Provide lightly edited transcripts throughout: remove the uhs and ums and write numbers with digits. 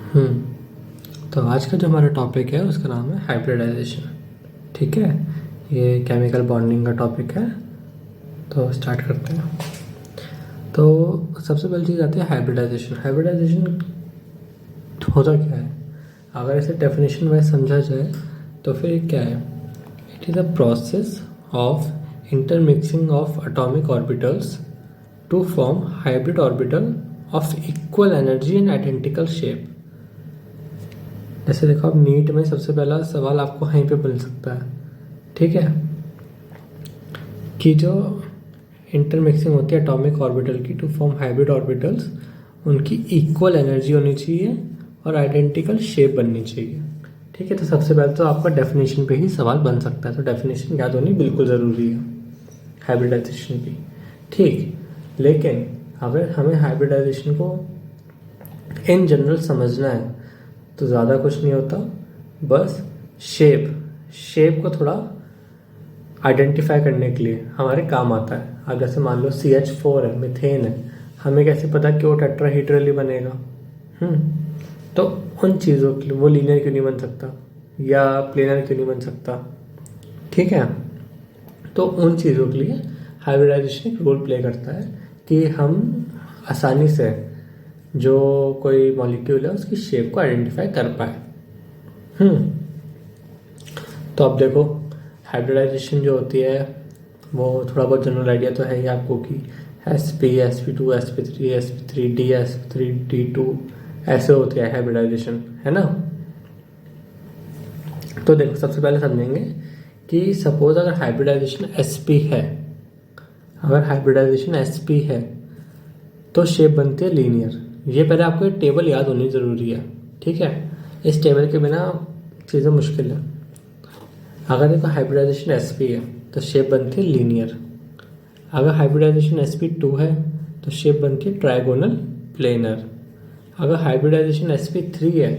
तो आज का जो हमारा टॉपिक है उसका नाम है हाइब्रिडाइजेशन। ठीक है, ये केमिकल बॉन्डिंग का टॉपिक है। तो स्टार्ट करते हैं। तो सबसे पहली चीज़ आती है हाइब्रिडाइजेशन। हाइब्रिडाइजेशन होता क्या है? अगर इसे डेफिनेशन वाइज समझा जाए तो फिर क्या है? It is a process of intermixing of atomic orbitals to form hybrid orbital of equal energy and identical shape. जैसे देखो, अब नीट में सबसे पहला सवाल आपको वहीं पे मिल सकता है, ठीक है, कि जो इंटरमिक्सिंग होती है एटॉमिक ऑर्बिटल की टू फॉर्म हाइब्रिड ऑर्बिटल्स, उनकी इक्वल एनर्जी होनी चाहिए और आइडेंटिकल शेप बननी चाहिए। ठीक है, तो सबसे पहले तो आपका डेफिनेशन पे ही सवाल बन सकता है, तो डेफिनेशन याद होनी बिल्कुल ज़रूरी है हाइब्रिडाइजेशन की। ठीक, लेकिन अगर हमें हाइब्रिडाइजेशन को इन जनरल समझना है तो ज़्यादा कुछ नहीं होता, बस शेप को थोड़ा आइडेंटिफाई करने के लिए हमारे काम आता है। अब जैसे मान लो CH4 है, मीथेन है, हमें कैसे पता कि वो टेट्राहीड्रली बनेगा? तो उन चीज़ों के लिए वो लीनियर क्यों नहीं बन सकता या प्लेनर क्यों नहीं बन सकता? ठीक है, तो उन चीज़ों के लिए हाइब्रिडाइजेशन एक रोल प्ले करता है कि हम आसानी से जो कोई मॉलिक्यूल है उसकी शेप को आइडेंटिफाई कर पाए। तो अब देखो, हाइब्रिडाइजेशन जो होती है वो थोड़ा बहुत जनरल आइडिया तो है ही आपको कि sp sp2 sp3 sp3d sp3d2 ऐसे होती है हाइब्रिडाइजेशन, है ना। तो देखो, सबसे पहले समझेंगे कि सपोज अगर हाइब्रिडाइजेशन sp है, अगर हाइब्रिडाइजेशन sp है तो शेप बनती है लीनियर। ये पहले आपको एक टेबल याद होनी ज़रूरी है, ठीक है, इस टेबल के बिना चीज़ें मुश्किल है। अगर देखो हाइब्रिडाइजेशन sp है तो शेप बनती है लीनियर। अगर हाइब्रिडाइजेशन sp2 है तो शेप बनती है ट्राइगोनल प्लेनर। अगर हाइब्रिडाइजेशन sp3 है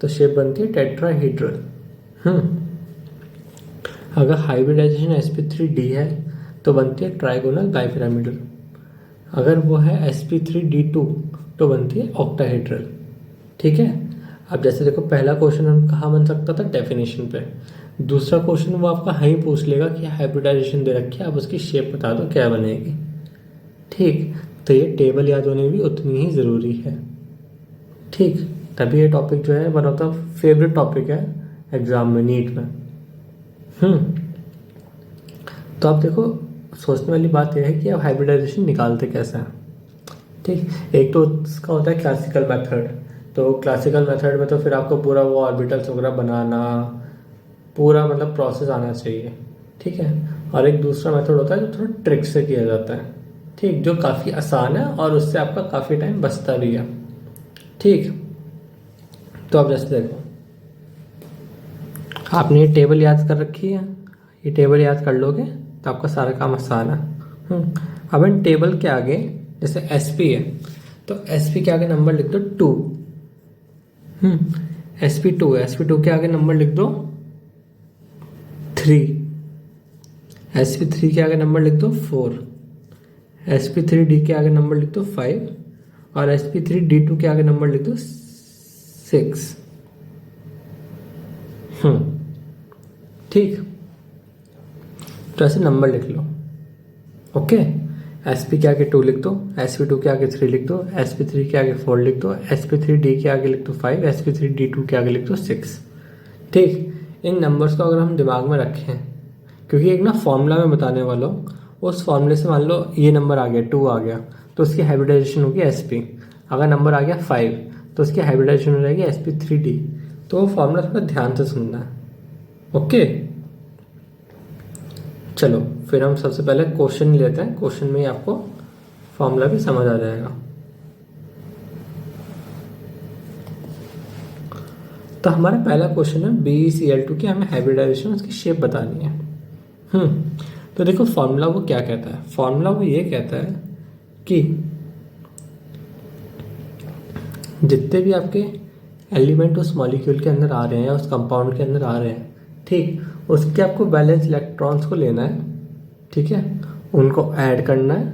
तो शेप बनती है टेट्राहीड्रल। अगर हाइब्रिडाइजेशन sp3d है तो बनती है ट्राइगोनल बाइपिरामिडल। अगर वो है sp3d2 तो बनती है ऑक्टाहेड्रल। ठीक है, अब जैसे देखो, पहला क्वेश्चन हम कहाँ बन सकता था? डेफिनेशन पे। दूसरा क्वेश्चन वो आपका ही पूछ लेगा कि हाइब्रिडाइजेशन दे रखी है, आप उसकी शेप बता दो क्या बनेगी। ठीक, तो ये टेबल याद होने भी उतनी ही ज़रूरी है। ठीक, तभी ये टॉपिक जो है one of the favourite topic है एग्जाम में, नीट में। तो आप देखो, सोचने वाली बात यह है कि अब हाइब्रिडाइजेशन निकालते कैसे हैं। ठीक, एक तो उसका होता है क्लासिकल मेथड। तो क्लासिकल मेथड में तो फिर आपको पूरा वो ऑर्बिटल्स वगैरह बनाना, पूरा मतलब प्रोसेस आना चाहिए। ठीक है, और एक दूसरा मेथड होता है जो थोड़ा ट्रिक से किया जाता है, ठीक, जो काफ़ी आसान है और उससे आपका काफ़ी टाइम बचता भी है। ठीक, तो आप जैसे देखो, आपने ये टेबल याद कर रखी है, ये टेबल याद कर लोगे तो आपका सारा काम आसान है। अब इन टेबल के आगे जैसे sp है तो sp के आगे नंबर लिख दो 2। sp2 है, sp2 के आगे नंबर लिख दो 3। sp3 के आगे नंबर लिख दो 4। sp3d के आगे नंबर लिख दो 5 और sp3d2 के आगे नंबर लिख दो 6। ठीक, तो ऐसे नंबर लिख लो। ओके, sp के आगे 2 लिख दो, sp2 के आगे 3 लिख दो, sp3 के आगे 4 लिख दो, sp3d के आगे लिख दो 5, sp3d2 के आगे लिख दो 6। ठीक, इन नंबर्स को अगर हम दिमाग में रखें, क्योंकि एक ना फॉर्मूला में बताने वाला हूँ, उस फॉर्मूले से मान लो ये नंबर आ गया 2 आ गया तो उसकी हाइब्रिडाइजेशन होगी sp। अगर नंबर आ गया 5 तो उसकी हाइब्रिडाइजेशन हो जाएगी sp3d। तो वो फॉर्मूला थोड़ा ध्यान से सुनना है। ओके, चलो फिर हम सबसे पहले क्वेश्चन लेते हैं। क्वेश्चन में ही आपको फॉर्मूला भी समझ आ जाएगा। तो हमारा पहला क्वेश्चन है BeCl2 की हमें हाइब्रिडाइजेशन उसकी शेप बतानी है। तो देखो, फॉर्मूला वो क्या कहता है? फॉर्मूला वो ये कहता है कि जितने भी आपके एलिमेंट उस मॉलिक्यूल के अंदर आ रहे हैं, उस कंपाउंड के अंदर आ रहे हैं, ठीक, उसके आपको वैलेंस इलेक्ट्रॉन्स को लेना है, ठीक है, उनको ऐड करना है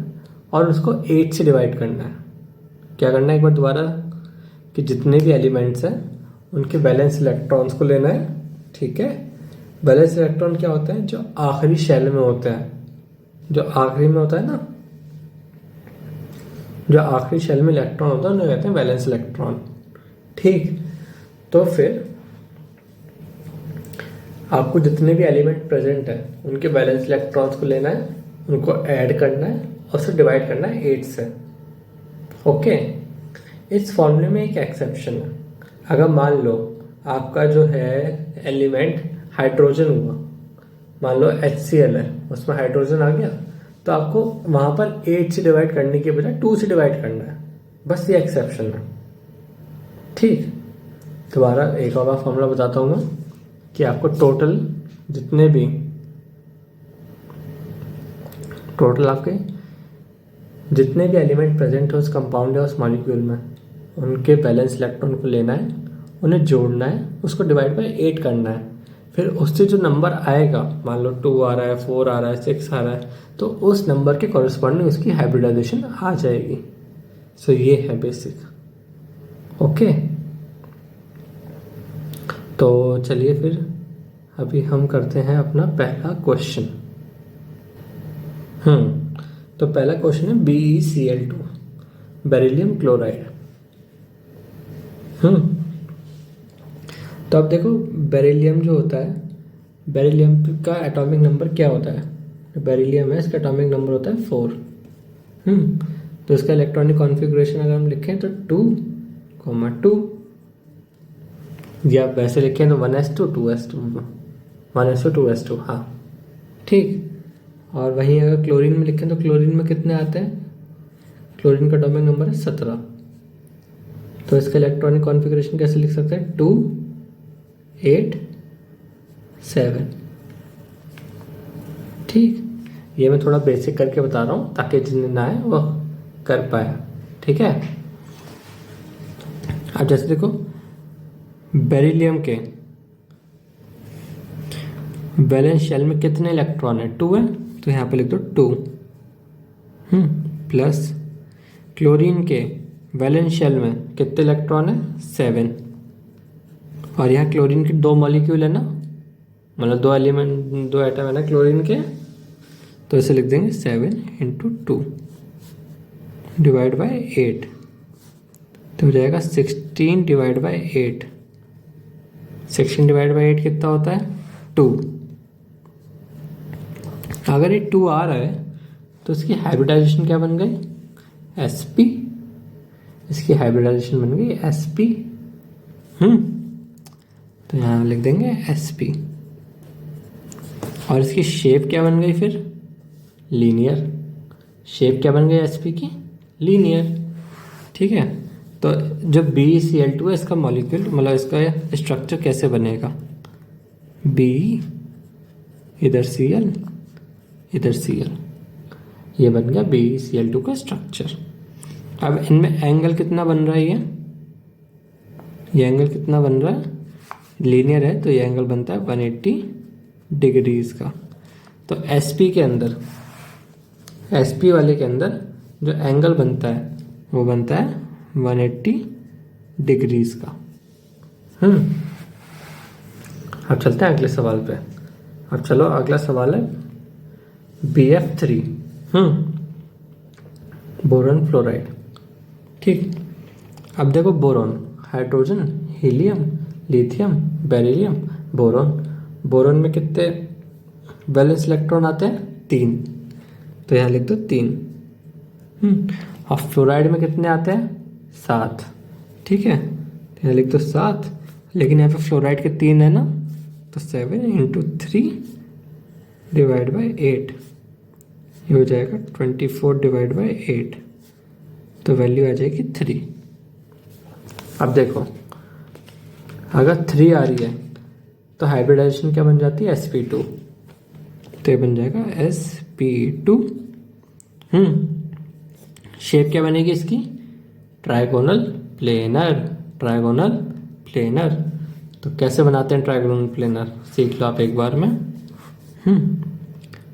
और उसको 8 से डिवाइड करना है। क्या करना है, एक बार दोबारा कि जितने भी एलिमेंट्स हैं उनके वैलेंस इलेक्ट्रॉन्स को लेना है, ठीक है। वैलेंस इलेक्ट्रॉन क्या होता है? जो आखिरी शेल में होता है, जो आखिरी में होता है ना, जो आखिरी शेल में इलेक्ट्रॉन होता है उन्हें कहते हैं वैलेंस इलेक्ट्रॉन, ठीक। तो फिर आपको जितने भी एलिमेंट प्रेजेंट है उनके वैलेंस इलेक्ट्रॉन्स को लेना है, उनको ऐड करना है और उसे डिवाइड करना है 8 से, ओके। इस फॉर्मूले में एक एक्सेप्शन है। अगर मान लो आपका जो है एलिमेंट हाइड्रोजन हुआ, मान लो HCl है, उसमें हाइड्रोजन आ गया, तो आपको वहां पर 8 से डिवाइड करने के बजाय 2 से डिवाइड करना है, बस ये एक्सेप्शन है, ठीक। दोबारा एक और फॉर्मूला बताता हूँ मैं कि आपको टोटल आपके जितने भी एलिमेंट प्रेजेंट है उस कंपाउंड या उस मॉलिक्यूल में, उनके बैलेंस इलेक्ट्रॉन को लेना है, उन्हें जोड़ना है, उसको डिवाइड बाय 8 करना है। फिर उससे जो नंबर आएगा, मान लो 2 आ रहा है, 4 आ रहा है, 6 आ रहा है, तो उस नंबर के कॉरस्पॉन्डिंग उसकी हाइब्रिडाइजेशन आ जाएगी। सो ये है बेसिक, ओके। तो चलिए फिर अभी हम करते हैं अपना पहला क्वेश्चन। तो पहला क्वेश्चन है BeCl2 बेरिलियम क्लोराइड। तो अब देखो बेरिलियम जो होता है, बेरिलियम का एटॉमिक नंबर क्या होता है? बेरिलियम है, इसका एटॉमिक नंबर होता है 4। तो इसका इलेक्ट्रॉनिक कॉन्फ़िगरेशन अगर हम लिखें तो 2,2, या वैसे लिखें तो 1s2 2s2 1s2 2s2, हाँ, ठीक। और वहीं अगर क्लोरीन में लिखें तो क्लोरीन में कितने आते हैं? क्लोरीन का एटॉमिक नंबर है 17। तो इसका इलेक्ट्रॉनिक कॉन्फ़िगरेशन कैसे लिख सकते हैं? 2 8 7, ठीक। ये मैं थोड़ा बेसिक करके बता रहा हूँ ताकि जिन्हें ना आए वो कर पाए, ठीक है। अब जैसे देखो बेरिलियम के वैलेंस शेल में कितने इलेक्ट्रॉन है? 2 है, तो यहाँ पे लिख दो 2। प्लस क्लोरीन के वैलेंस शेल में कितने इलेक्ट्रॉन है? 7। और यहाँ क्लोरीन के 2 मॉलिक्यूल है ना, मतलब 2 एलिमेंट, 2 एटम है ना क्लोरीन के, तो इसे लिख देंगे 7 × 2 डिवाइड बाय 8, तो हो जाएगा 16 डिवाइड बाय 8। 16 डिवाइड बाय 8 कितना होता है? 2। अगर ये 2 आ रहा है तो इसकी हाइब्रिडाइजेशन क्या बन गई? sp। इसकी हाइब्रिडाइजेशन बन गई sp। तो यहाँ लिख देंगे sp। और इसकी शेप क्या बन गई फिर? लीनियर। शेप क्या बन गई sp की? लीनियर, ठीक है। तो जो BeCl2 है इसका मॉलिक्यूल, मतलब इसका स्ट्रक्चर कैसे बनेगा? B, इधर Cl, इधर Cl, ये बन गया BeCl2 का स्ट्रक्चर। अब इनमें एंगल कितना बन रहा है? ये एंगल कितना बन रहा है? लीनियर है तो ये एंगल बनता है 180 डिग्रीज का। तो sp के अंदर, sp वाले के अंदर जो एंगल बनता है वो बनता है 180 डिग्रीज का। अब चलते हैं अगले सवाल पे। अब चलो अगला सवाल है BF3 बोरॉन फ्लोराइड, ठीक। अब देखो boron, hydrogen, helium, lithium, beryllium, boron. Boron में कितने वैलेंस इलेक्ट्रॉन आते हैं? 3, तो यहाँ लिख दो 3। और फ्लोराइड में कितने आते हैं? 7, ठीक है, तो यहाँ लिख दो 7। लेकिन यहाँ पे फ्लोराइड के 3 है ना, तो 7 × 3 डिवाइड बाय 8, ये हो जाएगा 24 डिवाइड बाय 8, तो वैल्यू आ जाएगी 3। अब देखो अगर 3 आ रही है तो हाइब्रिडाइजेशन क्या बन जाती है? sp2, तो ये बन जाएगा sp2। शेप क्या बनेगी इसकी? Trigonal planar. ट्राइगोनल प्लेनर, तो कैसे बनाते हैं ट्राइगोनल प्लेनर? सीख लो आप एक बार में।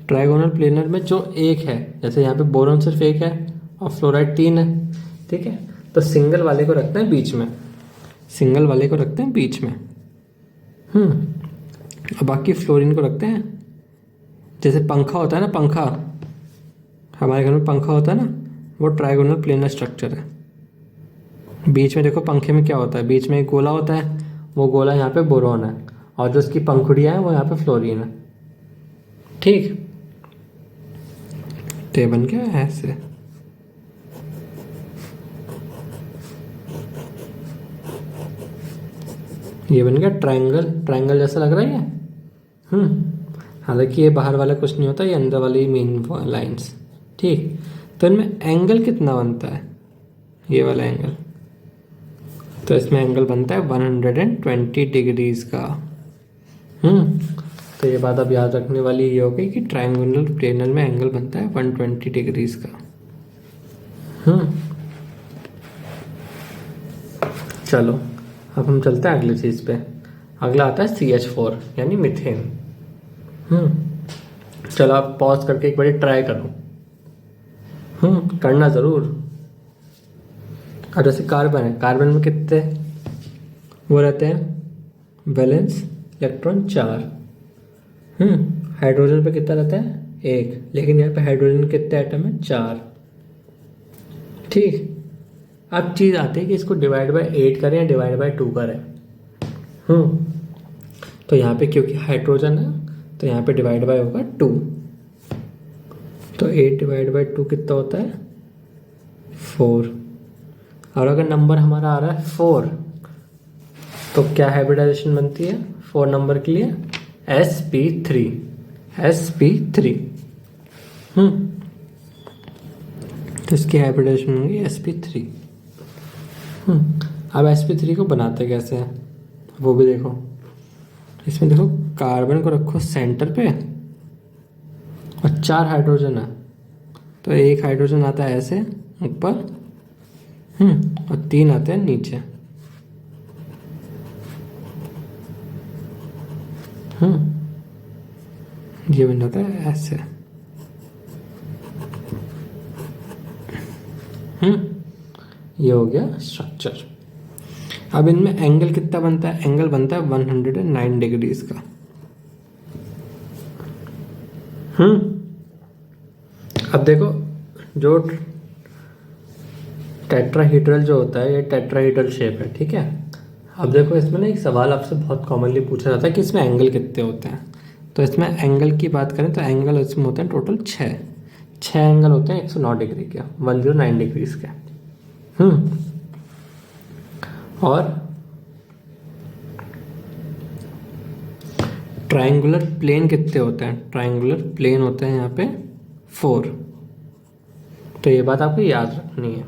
ट्राइगोनल प्लेनर में जो एक है, जैसे यहाँ पे बोरॉन सिर्फ एक है और फ्लोराइड 3 है, ठीक है, तो सिंगल वाले को रखते हैं बीच में, सिंगल वाले को रखते हैं बीच में। और बाकी फ्लोरीन को रखते हैं, जैसे पंखा होता है ना, पंखा हमारे घर में पंखा होता है ना, वो ट्राइगोनल प्लेनर स्ट्रक्चर है। बीच में देखो पंखे में क्या होता है, बीच में एक गोला होता है, वो गोला यहाँ पे बोरॉन है, और जो उसकी पंखुड़ियाँ हैं वो यहाँ पे फ्लोरीन है। ठीक, तो ये बन गया ऐसे। ये बन गया ट्रायंगल। ट्रायंगल जैसा लग रहा है ये। हालांकि ये बाहर वाला कुछ नहीं होता, ये अंदर वाली मेन लाइंस। ठीक, तो इनमें एंगल कितना बनता है, ये वाला एंगल, तो इसमें एंगल बनता है 120 डिग्रीज का। तो ये बात अब याद रखने वाली ये हो गई कि ट्रायंगुलर प्लेनर में एंगल बनता है 120 डिग्रीज का। चलो अब हम चलते हैं अगली चीज़ पे। अगला आता है CH4 यानी मीथेन। चलो आप पॉज करके एक बार ट्राई करो। करना ज़रूर। और जैसे कार्बन है, कार्बन में कितने वो रहते हैं, वैलेंस इलेक्ट्रॉन 4। हाइड्रोजन पे कितना रहता है, 1, लेकिन यहाँ पे हाइड्रोजन कितने एटम है, 4। ठीक, अब चीज़ आती है कि इसको डिवाइड बाय 8 करें या डिवाइड बाय 2 करें। तो यहाँ पे क्योंकि हाइड्रोजन है तो यहाँ पे डिवाइड बाय होगा 2। तो 8 डिवाइड बाय 2 कितना होता है, 4। और अगर नंबर हमारा आ रहा है 4 तो क्या हाइब्रिडाइजेशन बनती है 4 नंबर के लिए, sp3। sp3 तो इसकी हाइब्रिडाइजेशन होगी sp3। अब sp3 को बनाते कैसे हैं वो भी देखो। इसमें देखो कार्बन को रखो सेंटर पे और 4 हाइड्रोजन है, तो एक हाइड्रोजन आता है ऐसे ऊपर, और 3 आते हैं नीचे। ये बन जाता है ऐसे। ये हो गया स्ट्रक्चर। अब इनमें एंगल कितना बनता है, एंगल बनता है 109 डिग्रीज का। अब देखो जो टेट्राहीड्रल जो होता है, ये टेट्राहीड्रल शेप है, ठीक है। अब देखो इसमें ना एक सवाल आपसे बहुत कॉमनली पूछा जाता है कि इसमें एंगल कितने होते हैं। तो इसमें एंगल की बात करें तो एंगल इसमें होते हैं टोटल 6 एंगल होते हैं 109 डिग्री के, 109 डिग्रीज के। और ट्रायंगुलर प्लेन कितने होते हैं, ट्रायंगुलर प्लेन होते हैं यहाँ पे 4। तो ये बात आपको याद रखनी है,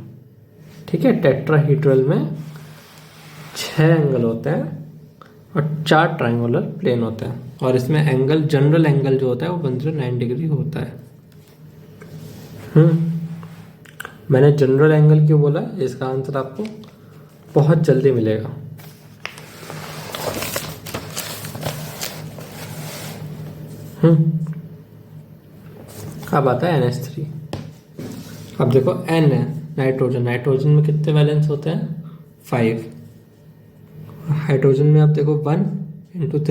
ठीक है। टेट्राहीड्रल में 6 एंगल होते हैं और 4 ट्रायंगुलर प्लेन होते हैं, और इसमें एंगल जनरल एंगल जो होता है वो 109 डिग्री होता है। मैंने जनरल एंगल क्यों बोला, इसका आंसर आपको बहुत जल्दी मिलेगा। अब आता है NH3। अब देखो N है नाइट्रोजन, नाइट्रोजन में कितने वैलेंस होते हैं, 5। हाइड्रोजन में आप देखो 1 ×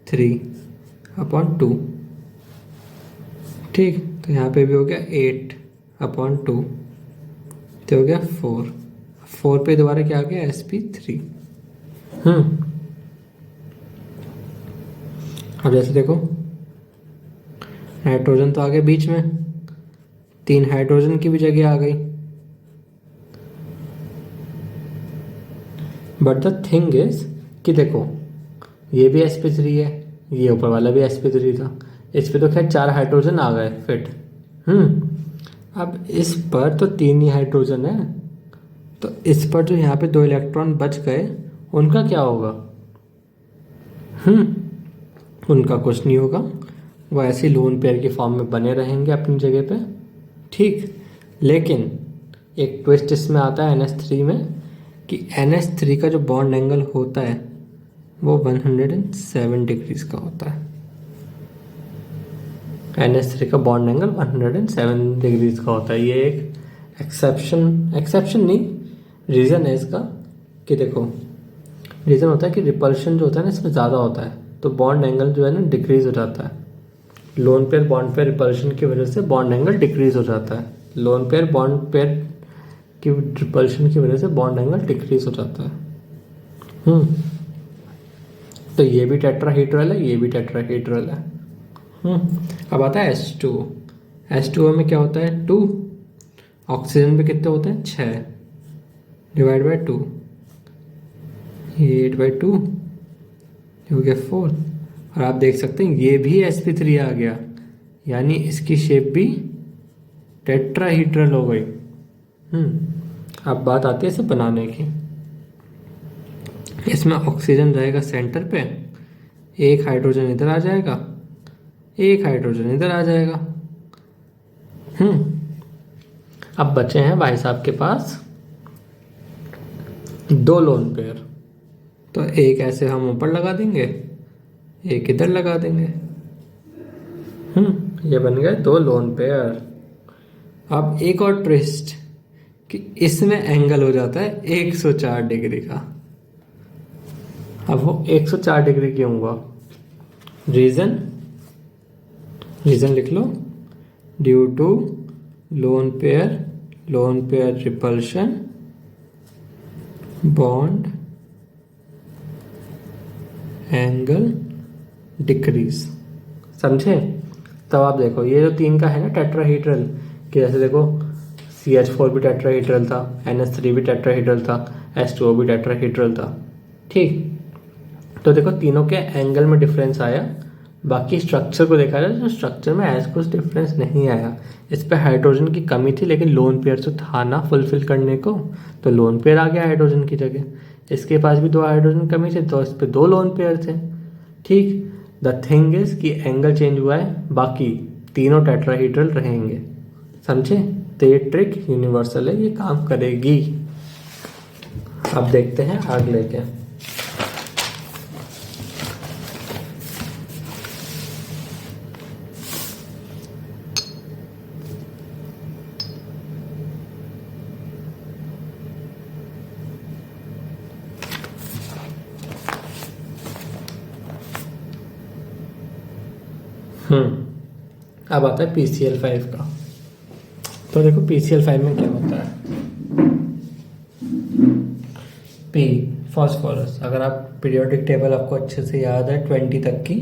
3/2। ठीक, तो यहाँ पे भी हो गया 8/2, तो हो गया 4 पे दोबारा क्या आ गया, sp3। अब जैसे देखो नाइट्रोजन तो आ गया बीच में, 3 हाइड्रोजन की भी जगह आ गई। बट द थिंग इज कि देखो ये भी sp3 है, ये ऊपर वाला भी sp3 था, इस पे तो खैर 4 हाइड्रोजन आ गए फिट। अब इस पर तो 3 ही हाइड्रोजन है, तो इस पर जो यहाँ पे 2 इलेक्ट्रॉन बच गए उनका क्या होगा, उनका कुछ नहीं होगा, वो ऐसे लोन पेयर की फॉर्म में बने रहेंगे अपनी जगह पे। ठीक, लेकिन एक ट्विस्ट इसमें आता है NH3 में कि NH3 का जो बॉन्ड एंगल होता है वो 107 डिग्रीज का होता है। NH3 का बॉन्ड एंगल 107 डिग्रीज का होता है। ये एक एक्सेप्शन नहीं रीज़न है इसका कि देखो रीज़न होता है कि रिपल्शन जो होता है ना इसमें ज़्यादा होता है, तो बॉन्ड एंगल जो है ना डिक्रीज हो जाता है। Lone pair bond pair repulsion की वजह से बॉन्ड एंगल डिक्रीज हो जाता है। लोन पेयर बॉन्ड पेयर की रिपल्शन की वजह से बॉन्ड एंगल डिक्रीज हो जाता है। तो ये भी टेट्राहीड्रल है, ये भी टेट्राहीड्रल है। अब आता है H2O। H2O में क्या होता है 2, ऑक्सीजन पे कितने होते हैं 6, डिवाइड बाई 2, ये 8/2 हो गया 4। और आप देख सकते हैं ये भी sp3 आ गया, यानी इसकी शेप भी टेट्राहीड्रल हो गई। अब बात आती है इसे बनाने की। इसमें ऑक्सीजन रहेगा सेंटर पे, एक हाइड्रोजन इधर आ जाएगा, एक हाइड्रोजन इधर आ जाएगा। अब बचे हैं भाई साहब के पास 2 लोन पेयर, तो एक ऐसे हम ऊपर लगा देंगे, एक इधर लगा देंगे। ये बन गए 2 लोन पेयर। अब एक और ट्विस्ट कि इसमें एंगल हो जाता है 104 डिग्री का। अब वो 104 डिग्री क्यों हुआ? रीज़न लिख लो, due to lone pair repulsion bond angle decrease. समझे? तब आप देखो ये जो 3 का है ना टेट्राहीड्रल, कि जैसे देखो CH4 भी टेट्राहीड्रल था, NH3 भी टेट्राहीड्रल था, H2O भी टेट्राहीड्रल था। ठीक, तो देखो तीनों के एंगल में डिफरेंस आया, बाकी स्ट्रक्चर को देखा जाए तो स्ट्रक्चर में ऐसा कुछ डिफरेंस नहीं आया। इस पे हाइड्रोजन की कमी थी, लेकिन लोन पेयर तो था ना फुलफिल करने को, तो लोन पेयर आ गया हाइड्रोजन की जगह। इसके पास भी 2 हाइड्रोजन कमी थे, तो इस पे 2 लोन पेयर थे। ठीक, द थिंग इज कि एंगल चेंज हुआ है, बाकी तीनों टेट्राहीड्रल रहेंगे। समझे? तो ये ट्रिक यूनिवर्सल है, ये काम करेगी। अब देखते हैं अगले के। अब आता है PCl5 का। तो देखो PCl5 में क्या होता है। P फॉस्फोरस, अगर आप पीरियोडिक टेबल आपको अच्छे से याद है 20 तक की,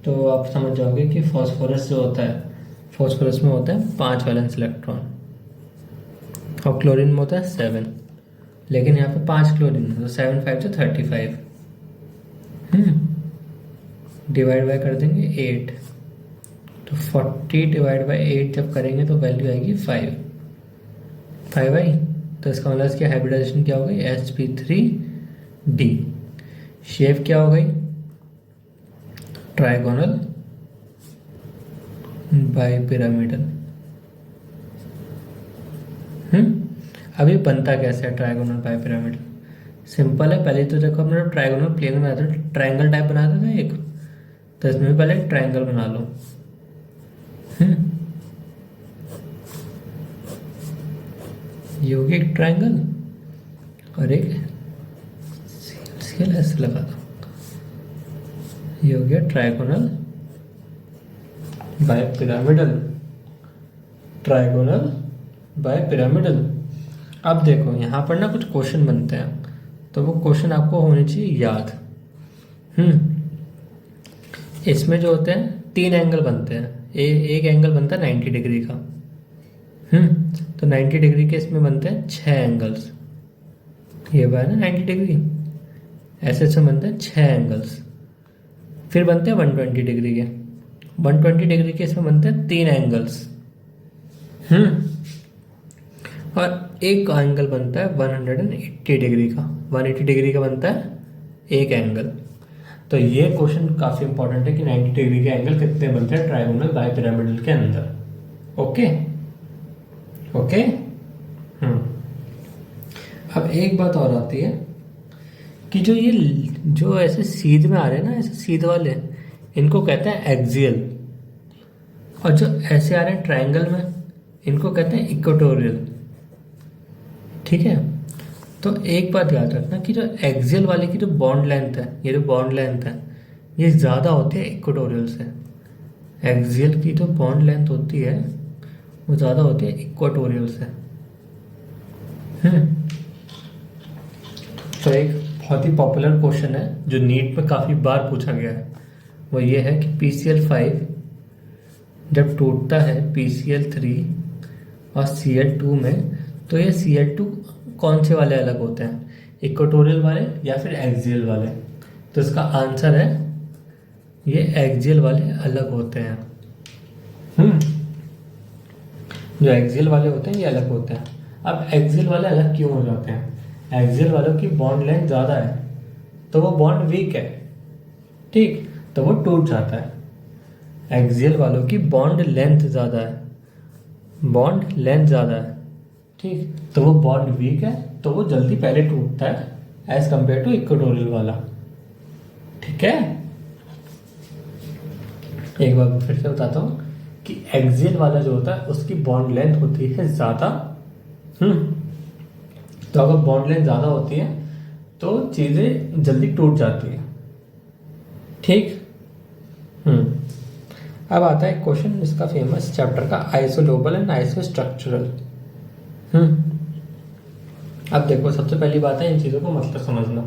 तो आप समझ जाओगे कि फॉस्फोरस जो होता है, फॉस्फोरस में होता है 5 वैलेंस इलेक्ट्रॉन, और क्लोरीन में होता है 7, लेकिन यहाँ पे 5 क्लोरीन है, तो 7 5 तो 35। डिवाइड बाय कर देंगे 8, तो 40 डिवाइड बाई 8 जब करेंगे तो वैल्यू आएगी 5 आई। तो इसका मतलब इसकी हाइब्रिडाइजेशन क्या हो गई, sp3d। शेप क्या हो गई, ट्राइगोनल बाइपिरामिडल। अब ये बनता कैसे है ट्राइगोनल बाइपिरामिडल? सिंपल है, पहले तो देखो हमने ट्राइगोनल प्लेन बनाया था, ट्राइंगल टाइप बनाया था एक, तो इसमें भी पहले ट्राइंगल बना लो। ये हो गया एक ट्राइंगल, और एक सीएल ऐसे लगा दो, ये हो गया trigonal bipyramidal, trigonal bipyramidal. अब देखो यहाँ पर ना कुछ क्वेश्चन बनते हैं, तो वो क्वेश्चन आपको होने चाहिए याद। इसमें जो होते हैं 3 एंगल बनते हैं, एक एंगल बनता है 90 डिग्री का। तो 90 डिग्री के इसमें बनते हैं 6 एंगल्स, ये बार ना 90 डिग्री, ऐसे ऐसे बनते हैं 6 एंगल्स। फिर बनते हैं 120 डिग्री के, 120 डिग्री के इसमें बनते हैं 3 एंगल्स। और एक एंगल बनता है 180 डिग्री का, 180 डिग्री का बनता है एक एंगल। तो ये क्वेश्चन काफ़ी इंपॉर्टेंट है कि 90 डिग्री के एंगल कितने बनते हैं ट्राइगोनल बाइपिरामिडल के अंदर। ओके। अब एक बात और आती है कि जो ऐसे सीध में आ रहे हैं ना, ऐसे सीध वाले, इनको कहते हैं एक्सियल, और जो ऐसे आ रहे हैं ट्राइंगल में, इनको कहते हैं इक्वेटोरियल। ठीक है, तो एक बात याद रखना कि जो एक्सियल वाले की जो बॉन्ड लेंथ है, ये जो बॉन्ड लेंथ है ये ज़्यादा होती है इक्वेटोरियल से। एक्सियल की जो बॉन्ड लेंथ होती है वो ज़्यादा होती है इक्वेटोरियल से। तो एक बहुत ही पॉपुलर क्वेश्चन है जो नीट में काफ़ी बार पूछा गया है, वो ये है कि PCl5 जब टूटता है PCl3 और Cl2 में, तो ये Cl2 कौन से वाले अलग होते हैं, इक्वेटोरियल वाले या फिर एक्सियल वाले? तो इसका आंसर है ये एक्सियल वाले अलग होते हैं। जो एक्सियल वाले होते हैं ये अलग होते हैं। अब एक्सियल वाले अलग क्यों हो जाते हैं? एक्सियल वालों की बॉन्ड लेंथ ज़्यादा है तो वो बॉन्ड वीक है, ठीक, तो वो टूट जाता है। एक्सियल वालों की बॉन्ड लेंथ ज़्यादा है, बॉन्ड लेंथ ज़्यादा है, ठीक, तो वो बॉन्ड वीक है तो वो जल्दी पहले टूटता है एज कंपेयर टू इक्वेटोरियल वाला। ठीक है, एक बार फिर से बताता हूँ कि एक्सियल वाला जो होता है उसकी बॉन्ड लेंथ होती है ज़्यादा। तो अगर बॉन्ड लेंथ ज़्यादा होती है तो चीज़ें जल्दी टूट जाती है, ठीक। अब आता है क्वेश्चन इसका फेमस चैप्टर का, आइसोलोबल एंड आइसोस्ट्रक्चरल। अब देखो, सबसे पहली बात है इन चीज़ों को मतलब समझना।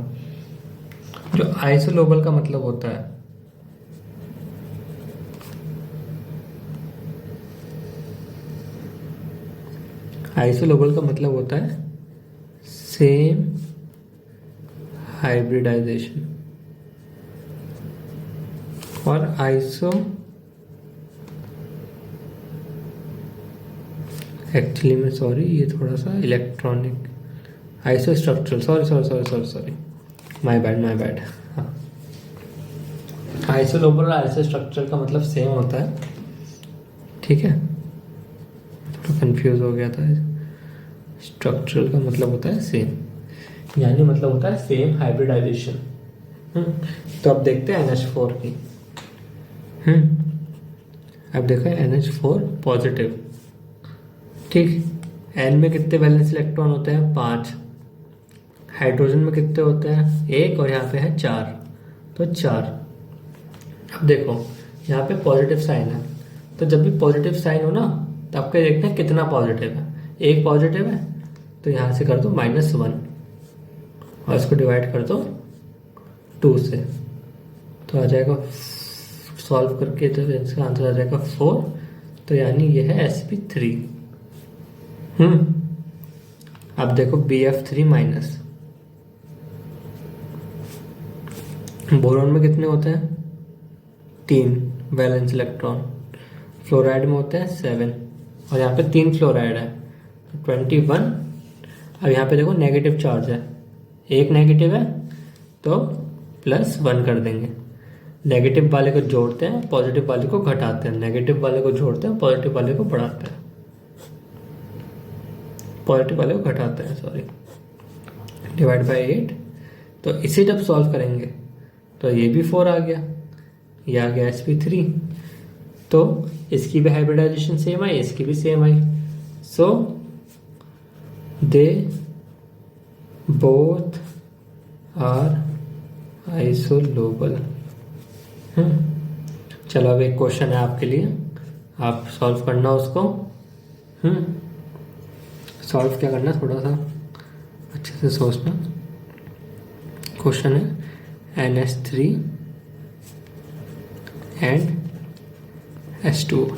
जो आइसोलोबल का मतलब होता है, आइसोलोबल का मतलब होता है सेम हाइब्रिडाइजेशन, और आइसो एक्चुअली में सॉरी ये थोड़ा सा electronic, iso structural, sorry my bad. हाँ, आइसोलोबल और आइसो स्ट्रक्चरल का मतलब सेम होता है, ठीक है, थोड़ा कंफ्यूज हो गया था। स्ट्रक्चरल का मतलब होता है सेम, यानी मतलब होता है सेम हाइब्रिडाइजेशन। तो अब देखते हैं NH4 की। अब देखो NH4 पॉजिटिव, ठीक, N में कितने वैलेंस इलेक्ट्रॉन होते हैं? 5। हाइड्रोजन में कितने होते हैं? 1, और यहाँ पे है 4, तो 4। अब देखो यहाँ पे पॉजिटिव साइन है, तो जब भी पॉजिटिव साइन हो ना तो आपको देखते हैं कितना पॉजिटिव है। 1 पॉजिटिव है तो यहाँ से कर दो -1 और इसको डिवाइड कर दो 2 से, तो आ जाएगा, सॉल्व करके तो इसका आंसर आ जाएगा 4, तो यानी ये है sp3। अब देखो Bf3-, बोरॉन में कितने होते हैं? 3 वैलेंस इलेक्ट्रॉन, फ्लोराइड में होते हैं 7, और यहाँ पे 3 फ्लोराइड है तो 21। अब यहाँ पे देखो नेगेटिव चार्ज है, 1 नेगेटिव है तो +1 कर देंगे। नेगेटिव वाले को जोड़ते हैं, पॉजिटिव वाले को घटाते हैं, नेगेटिव वाले को जोड़ते हैं, पॉजिटिव वाले को बढ़ाते हैं, पॉजिटिव वाले को घटाते हैं, सॉरी, डिवाइड बाय 8। तो इसे जब सॉल्व करेंगे तो ये भी 4 आ गया, ये आ गया sp3, तो इसकी भी हाइब्रिडाइजेशन सेम आई, इसकी भी सेम आई, so they both are isolobal. चलो अब एक क्वेश्चन है आपके लिए, आप सॉल्व करना उसको। सॉल्व क्या करना, थोड़ा सा अच्छे से सोचना। क्वेश्चन है NH3 एंड H2,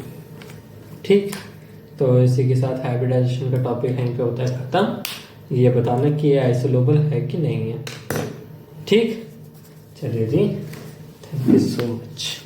ठीक। तो इसी के साथ हाइब्रिडाइजेशन का टॉपिक यहीं पे होता है खत्म। ये बताना कि ये आइसोलोबल है कि नहीं है, ठीक। चलिए जी, थैंक यू सो मच।